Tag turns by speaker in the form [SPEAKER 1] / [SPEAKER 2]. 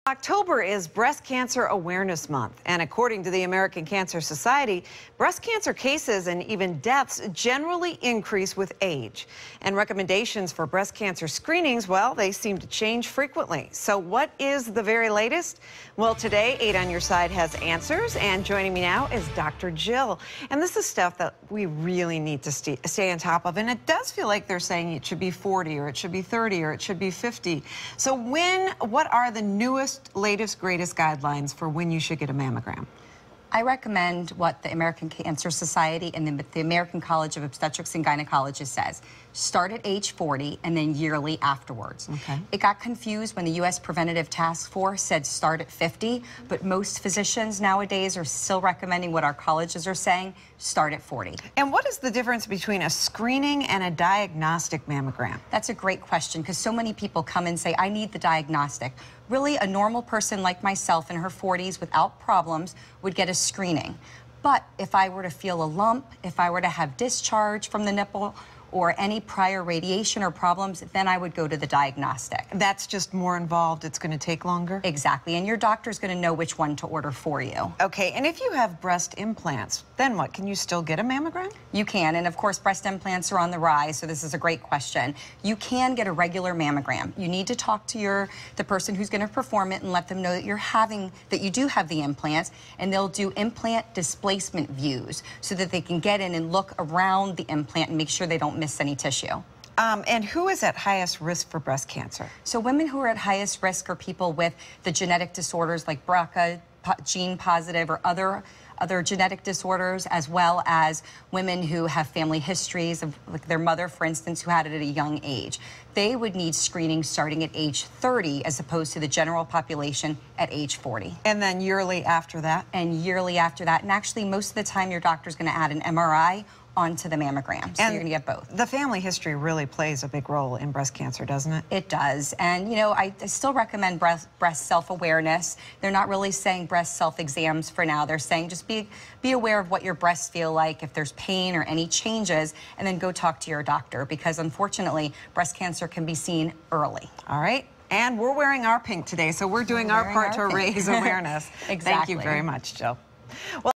[SPEAKER 1] October is Breast Cancer Awareness Month, and according to the American Cancer Society, breast cancer cases and even deaths generally increase with age. And recommendations for breast cancer screenings, well, they seem to change frequently. So what is the very latest? Well, today, 8 on Your Side has answers, and joining me now is Dr. Jill. And this is stuff that we really need to stay on top of, and it does feel like they're saying it should be 40, or it should be 30, or it should be 50. So what are the newest, latest, greatest guidelines for when you should get a mammogram?
[SPEAKER 2] I recommend what the American Cancer Society and the American College of Obstetrics and Gynecologists says. Start at age 40 and then yearly afterwards.
[SPEAKER 1] Okay.
[SPEAKER 2] It got confused when the U.S. Preventative Task Force said start at 50, but most physicians nowadays are still recommending what our colleges are saying, start at 40.
[SPEAKER 1] And what is the difference between a screening and a diagnostic mammogram?
[SPEAKER 2] That's a great question, because so many people come and say, I need the diagnostic. Really, a normal person like myself in her 40s without problems would get a screening. But if I were to feel a lump, if I were to have discharge from the nipple, or any prior radiation or problems, then I would go to the diagnostic.
[SPEAKER 1] That's just more involved. It's going to take longer?
[SPEAKER 2] Exactly, and your doctor's going to know which one to order for you.
[SPEAKER 1] Okay, and if you have breast implants, then what? Can you still get a mammogram?
[SPEAKER 2] You can, and of course, breast implants are on the rise, so this is a great question. You can get a regular mammogram. You need to talk to the person who's going to perform it and let them know that you do have the implants, and they'll do implant displacement views so that they can get in and look around the implant and make sure they don't miss any tissue.
[SPEAKER 1] And who is at highest risk for breast cancer?
[SPEAKER 2] So women who are at highest risk are people with the genetic disorders like BRCA, gene positive, or other genetic disorders, as well as women who have family histories of, like their mother, for instance, who had it at a young age. They would need screening starting at age 30 as opposed to the general population at age 40.
[SPEAKER 1] And then yearly after that?
[SPEAKER 2] And yearly after that. And actually, most of the time, your doctor's going to add an MRI onto the mammogram, so you're going to get both.
[SPEAKER 1] The family history really plays a big role in breast cancer, doesn't it?
[SPEAKER 2] It does, and you know, I still recommend breast self-awareness. They're not really saying breast self-exams for now. They're saying just be aware of what your breasts feel like, if there's pain or any changes, and then go talk to your doctor, because unfortunately, breast cancer can be seen early.
[SPEAKER 1] All right, and we're wearing our pink today, so we're doing our part to raise awareness.
[SPEAKER 2] Exactly.
[SPEAKER 1] Thank you very much, Jill. Well,